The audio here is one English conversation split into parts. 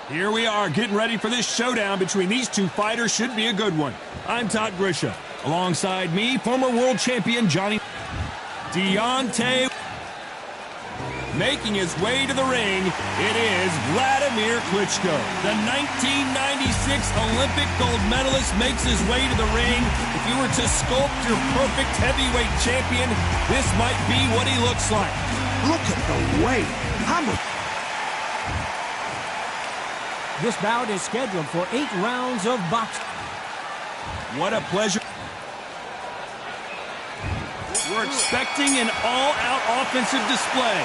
Here we are, getting ready for this showdown between these two fighters. Should be a good one. I'm Todd Grisha. Alongside me, former world champion Johnny Deontay. Making his way to the ring, it is Vladimir Klitschko. The 1996 Olympic gold medalist makes his way to the ring. If you were to sculpt your perfect heavyweight champion, this might be what he looks like. Look at the weight. How much? This bout is scheduled for 8 rounds of boxing. What a pleasure. We're expecting an all-out offensive display.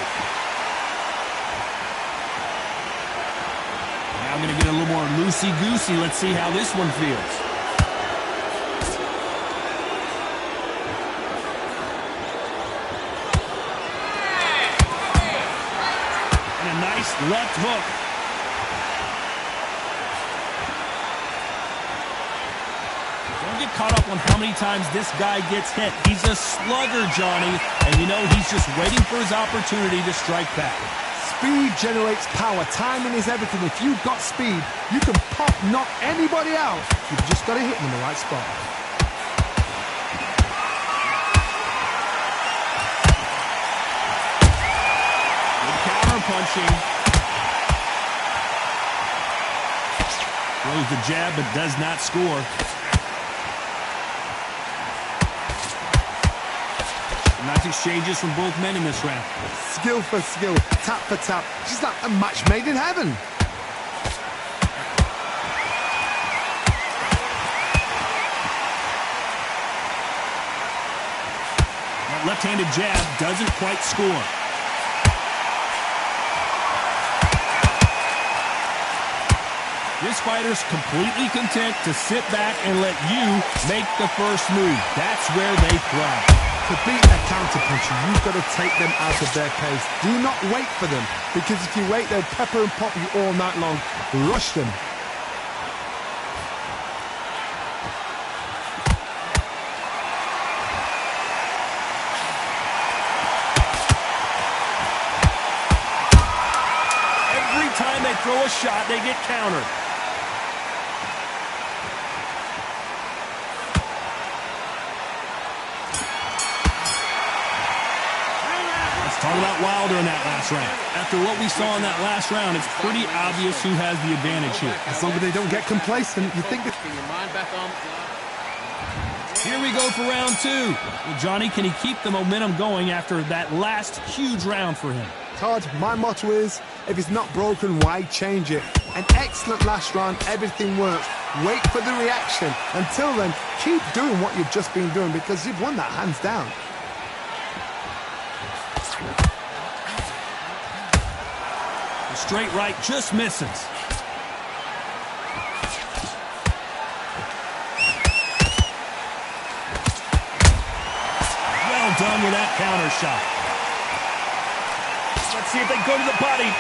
Now I'm going to get a little more loosey-goosey. Let's see how this one feels. And a nice left hook. Don't get caught up on how many times this guy gets hit. He's a slugger, Johnny, and you know he's just waiting for his opportunity to strike back. Speed generates power. Timing is everything. If you've got speed, you can knock anybody out. You've just got to hit them in the right spot. Good counter punching. Throws the jab, but does not score. Nice exchanges from both men in this round. Skill for skill, tap for tap. Just like a match made in heaven. That left-handed jab doesn't quite score. This fighter's completely content to sit back and let you make the first move. That's where they thrive. To beat a counter-puncher, you've got to take them out of their pace. Do not wait for them, because if you wait, they'll pepper and pop you all night long. Rush them. Every time they throw a shot, they get countered. Talk about Wilder in that last round. After what we saw in that last round, it's pretty obvious who has the advantage here. As long as they don't get complacent, you think that... Your mind back on. Here we go for round 2. Well, Johnny, can he keep the momentum going after that last huge round for him? Todd, my motto is, if it's not broken, why change it? An excellent last round, everything works. Wait for the reaction. Until then, keep doing what you've just been doing, because you've won that hands down. The straight right just misses. Well done with that counter shot. Let's see if they go to the body.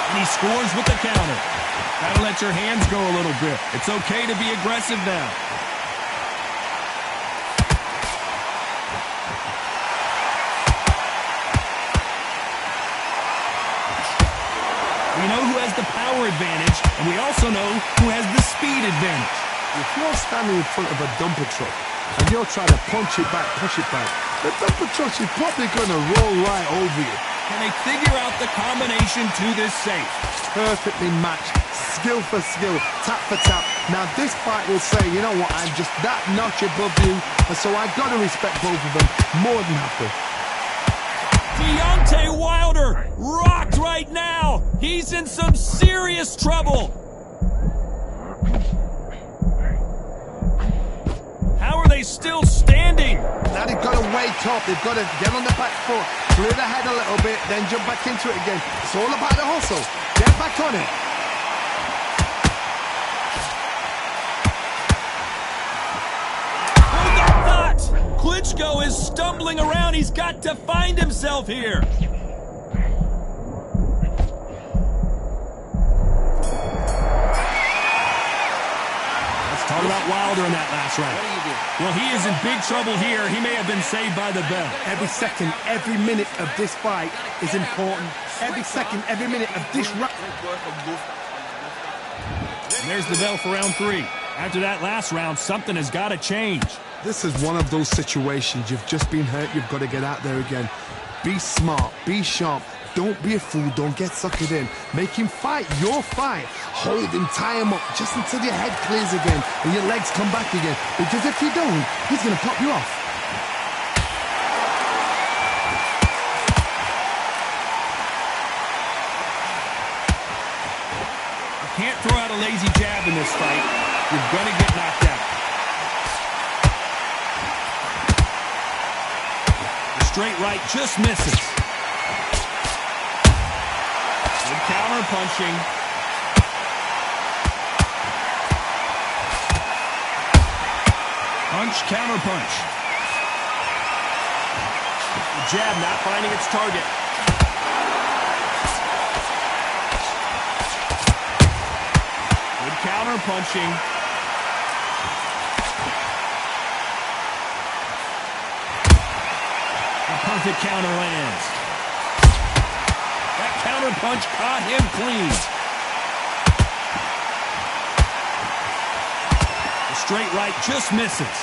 And he scores with the counter. Gotta let your hands go a little bit. It's okay to be aggressive now. We know who has the power advantage, and we also know who has the speed advantage. If you're standing in front of a dumper truck and you're trying to punch it back, push it back, the dumper truck is probably going to roll right over you. Can they figure out the combination to this safe? Perfectly matched, skill for skill, tap for tap. Now this fight will say, you know what, I'm just that notch above you, and so I've got to respect both of them more than happy. Deontay Wilder rocked right now. He's in some serious trouble. How are they still standing? Now they've got to wake up. They've got to get on the back foot, clear the head a little bit, then jump back into it again. It's all about the hustle. Get back on it. Hold that thought. Klitschko is stumbling around. He's got to find himself here. Let's talk about about Wilder in that last round? Well, he is in big trouble here. He may have been saved by the bell. Every second, every minute of this fight is important. Every second, every minute of this round. There's the bell for round 3. After that last round, something has got to change. This is one of those situations. You've just been hurt. You've got to get out there again. Be smart. Be sharp. Don't be a fool. Don't get suckered in. Make him fight your fight. Hold him, tie him up just until your head clears again and your legs come back again. Because if you don't, he's going to pop you off. You can't throw out a lazy jab in this fight. You're going to get knocked out. The straight right just misses. Good counter punching. Punch, counter punch. The jab not finding its target. Good counter punching. A perfect counter lands. That counter punch caught him clean. The straight right just misses.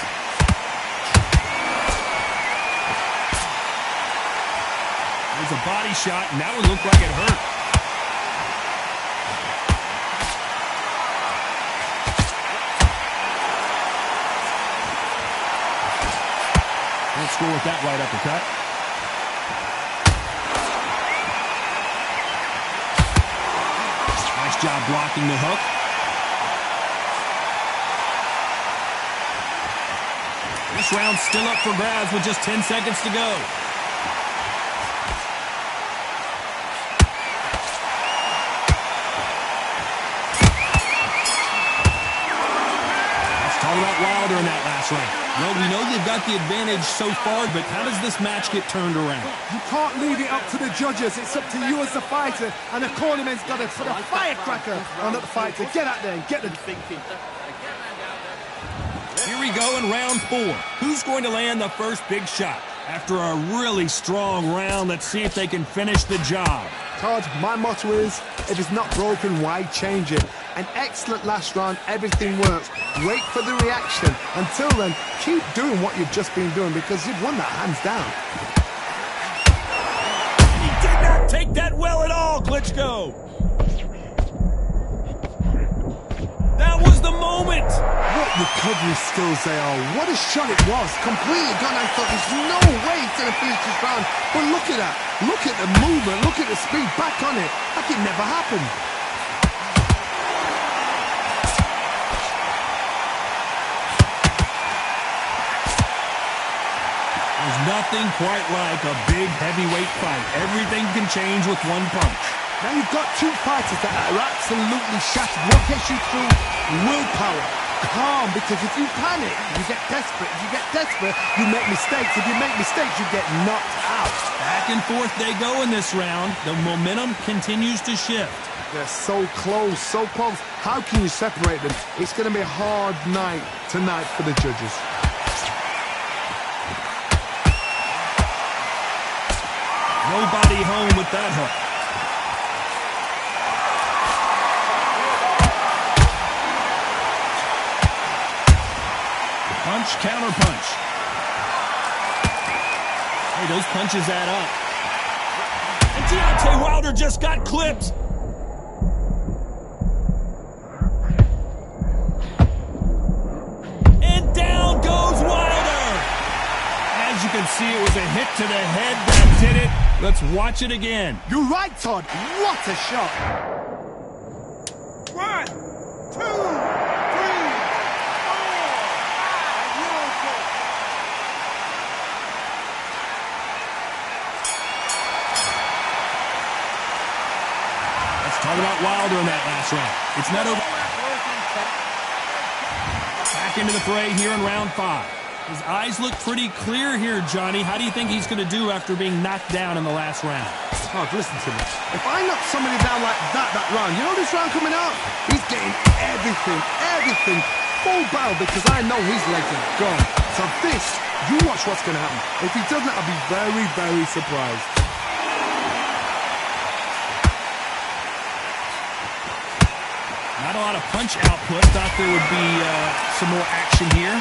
There's a body shot, and that one looked like it hurt. Let's go with that right uppercut. Nice job blocking the hook. This round's still up for grabs with just 10 seconds to go. Let's talk about Wilder in that last round. Well, we know they've got the advantage so far, but how does this match get turned around? You can't leave it up to the judges. It's up to you as the fighter, and the cornerman's got to put a firecracker on the fighter. Get out there and get the thinking. Here we go in round 4. Who's going to land the first big shot? After a really strong round, let's see if they can finish the job. Todd, my motto is, if it's not broken, why change it? An excellent last round, everything works. Wait for the reaction. Until then, keep doing what you've just been doing because you've won that hands down. He did not take that well at all, Klitschko. That was the moment. What recovery skills they are. What a shot it was. Completely gone. I thought there's no way he's going to finish this round. But look at that. Look at the movement. Look at the speed. Back on it. Like it never happened. There's nothing quite like a big heavyweight fight. Everything can change with one punch. Now you've got two fighters that are absolutely shattered. What gets you through? Willpower. Calm, because if you panic, you get desperate. If you get desperate, you make mistakes. If you make mistakes, you get knocked out. Back and forth they go in this round. The momentum continues to shift. They're so close, so close. How can you separate them? It's going to be a hard night tonight for the judges. Nobody home with that hook. Punch, counter punch. Hey, those punches add up. And Deontay Wilder just got clipped. And down goes Wilder. As you can see, it was a hit to the head that did it. Let's watch it again. You're right, Todd. What a shot. 1, 2, 3, 4, 5. Let's talk about Wilder in that last round. It's not over. Back into the fray here in round 5. His eyes look pretty clear here, Johnny. How do you think he's going to do after being knocked down in the last round? Todd, listen to me. If I knock somebody down like that round, you know this round coming out? He's getting everything full battle because I know his legs are gone. So this, you watch what's going to happen. If he doesn't, I'll be very, very surprised. Not a lot of punch output. Thought there would be some more action here.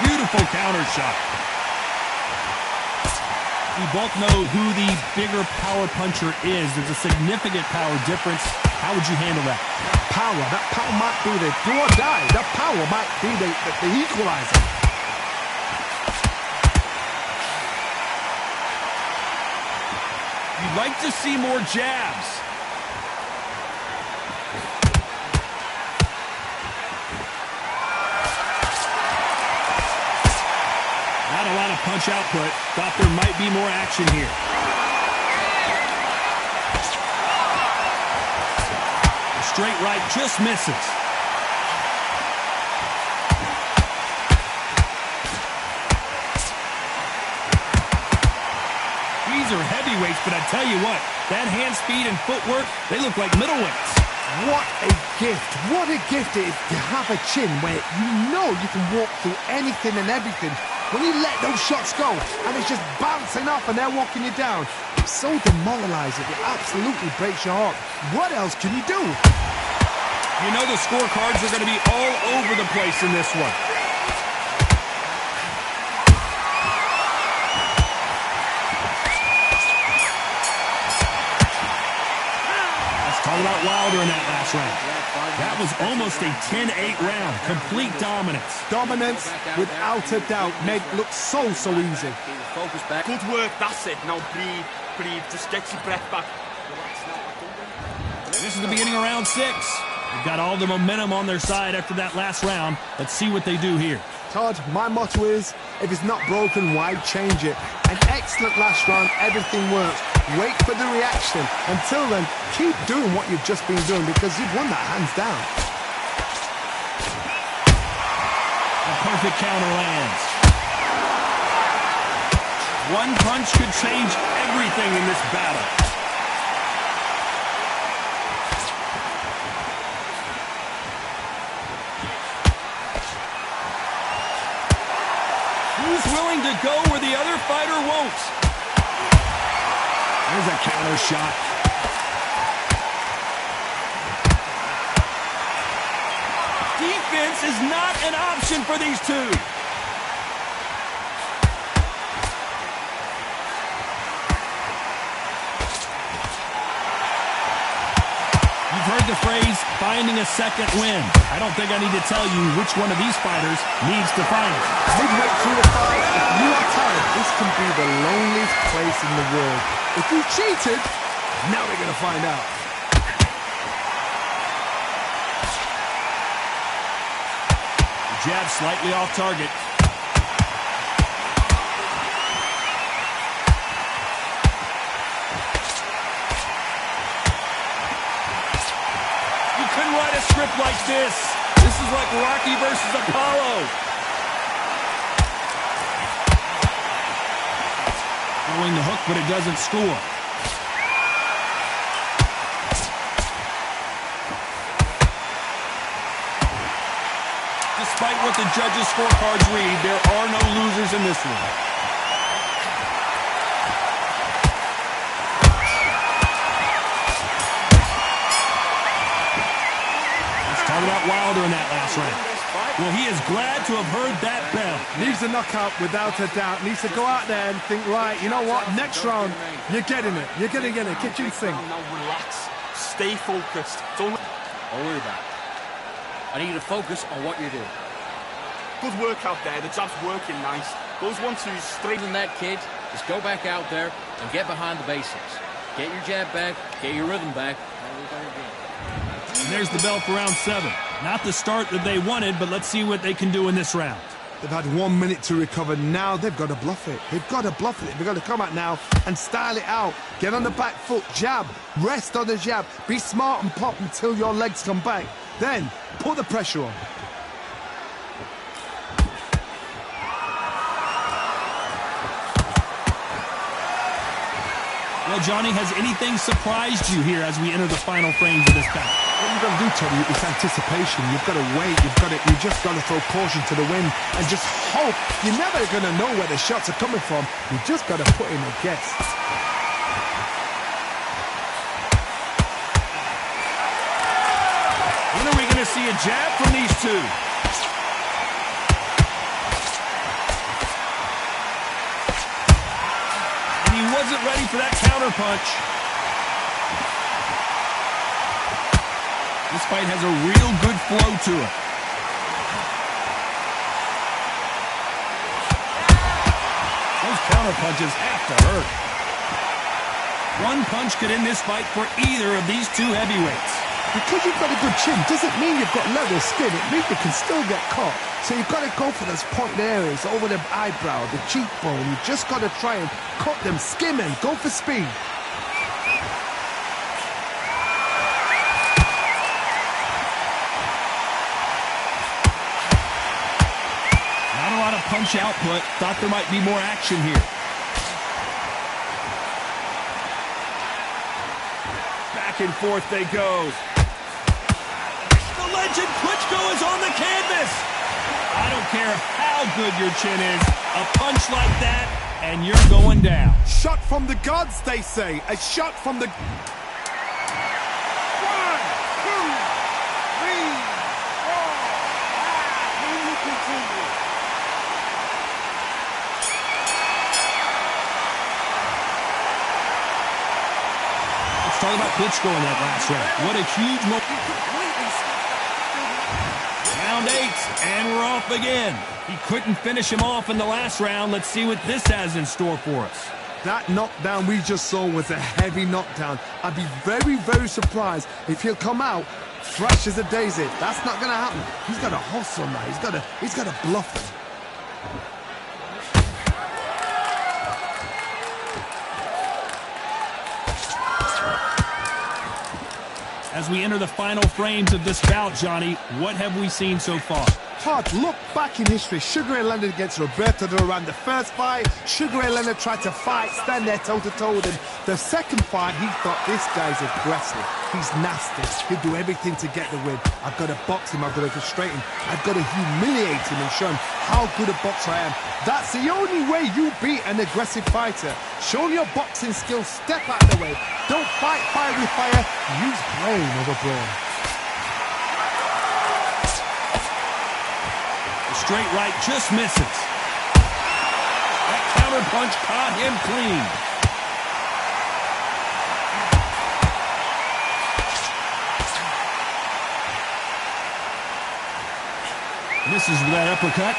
Beautiful counter shot. We both know who the bigger power puncher is. There's a significant power difference. How would you handle that? That power might be the do or die. That power might be the equalizer. You'd like to see more jabs. Not a lot of punch output. Thought there might be more action here. A straight right just misses. These are heavyweights, but I tell you what, that hand speed and footwork, they look like middleweights. What a gift. What a gift it is to have a chin where you know you can walk through anything and everything. When you let those shots go and it's just bouncing off and they're walking you down, it's so demoralizing. It absolutely breaks your heart. What else can you do? You know the scorecards are going to be all over the place in this one. Let's talk about Wilder in that last round. That was almost a 10-8 round. Complete dominance. Dominance, without a doubt, made it look so easy. Focus back. Good work, that's it. Now breathe. Just get your breath back. This is the beginning of round 6. They've got all the momentum on their side after that last round. Let's see what they do here. Todd, my motto is, if it's not broken, why change it? An excellent last round, everything works. Wait for the reaction. Until then, keep doing what you've just been doing because you've won that hands down. A perfect counter lands. One punch could change everything in this battle. Who's willing to go where the other fighter won't? There's a counter shot. Defense is not an option for these two. You've heard the phrase, finding a second win. I don't think I need to tell you which one of these fighters needs to find it. Midway through the fight, if you are tired, this can be the loneliest place in the world. If you cheated, now they're going to find out. Jab slightly off target. You couldn't write a script like this. This is like Rocky versus Apollo. Throwing the hook, but it doesn't score. Despite what the judges' scorecards read, there are no losers in this one. Let's talk about Wilder in that last round. Well, he is glad to have heard that bell. Needs a knockout without a doubt. Needs to go out there and think, right, you know what, next round, you're getting it. You're going to get a kitchen sink. Now relax. Stay focused. Don't worry about it. I need you to focus on what you're doing. Good work out there. The jab's working nice. Those 1-2s straight. Than that, kid, just go back out there and get behind the basics. Get your jab back, get your rhythm back. And there's the bell for round 7. Not the start that they wanted, but let's see what they can do in this round. They've had 1 minute to recover. Now they've got to bluff it. They've got to bluff it. They've got to come out now and style it out. Get on the back foot, jab, rest on the jab. Be smart and pop until your legs come back. Then put the pressure on. Well, Johnny, has anything surprised you here as we enter the final frames of this bout? What you've got to do, Tony, is anticipation. You've got to wait. You just got to throw caution to the wind and just hope. You're never going to know where the shots are coming from. You just got to put in a guess. When are we going to see a jab from these two? And he wasn't ready for that counter punch. This fight has a real good flow to it. Those counter punches have to hurt. One punch could end this fight for either of these two heavyweights. Because you've got a good chin doesn't mean you've got leather skin. It means you can still get caught. So you've got to go for those point areas, over the eyebrow, the cheekbone. You just got to try and cut them, skim and go for speed. Not a lot of punch output. Thought there might be more action here. Back and forth they go. The legend Klitschko is on the canvas. I don't care how good your chin is. A punch like that, and you're going down. Shot from the gods, they say. A shot from the... 1, 2, 3, 4. Can you continue? Let's talk about Klitschko in that last round. What a huge moment. Round 8, and we're off again. He couldn't finish him off in the last round. Let's see what this has in store for us. That knockdown we just saw was a heavy knockdown. I'd be very, very surprised if he'll come out fresh as a daisy. That's not going to happen. He's got to hustle now. He's got to bluff it. As we enter the final frames of this bout, Johnny, what have we seen so far? Todd, look back in history. Sugar Ray Leonard against Roberto Duran. The first fight, Sugar Ray Leonard tried to fight, stand there toe-to-toe with him. The second fight, he thought, this guy's aggressive. He's nasty. He'll do everything to get the win. I've got to box him. I've got to frustrate him. I've got to humiliate him and show him how good a boxer I am. That's the only way you beat an aggressive fighter. Show your boxing skills. Step out of the way. Don't fight fire with fire. Use brain over brawn. Straight right just misses. That counter punch caught him clean. Misses with that uppercut.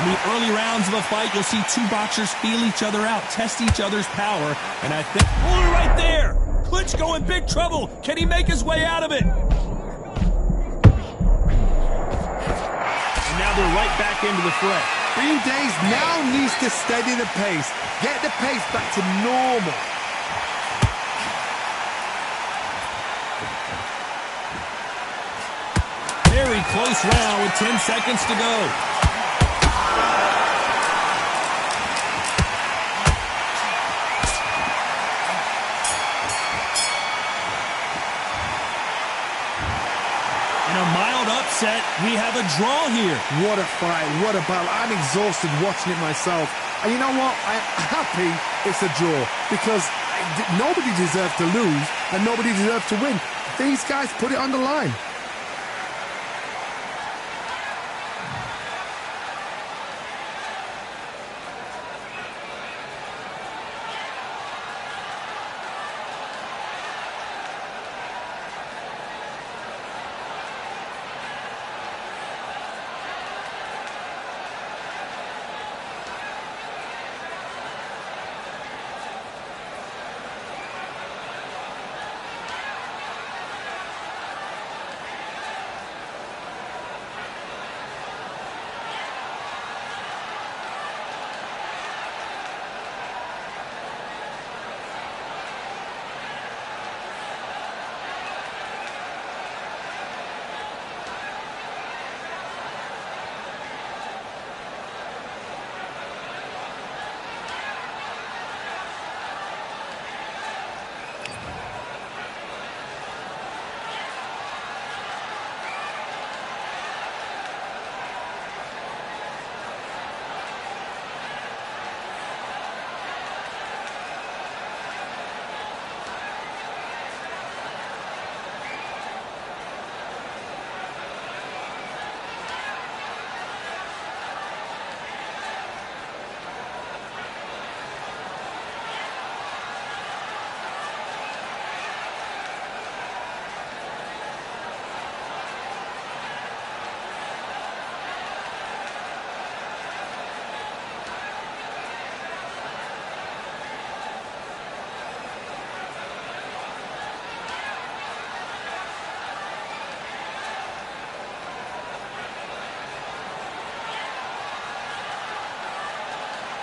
In the early rounds of a fight, you'll see two boxers feel each other out, test each other's power, and I think... Oh, right there! Klitschko in big trouble. Can he make his way out of it? And now they're right back into the fray. Green Days now needs to steady the pace. Get the pace back to normal. Very close round with 10 seconds to go. In a mild upset, we have a draw here. What a fight, what a battle. I'm exhausted watching it myself. And you know what? I'm happy it's a draw because nobody deserves to lose and nobody deserves to win. These guys put it on the line.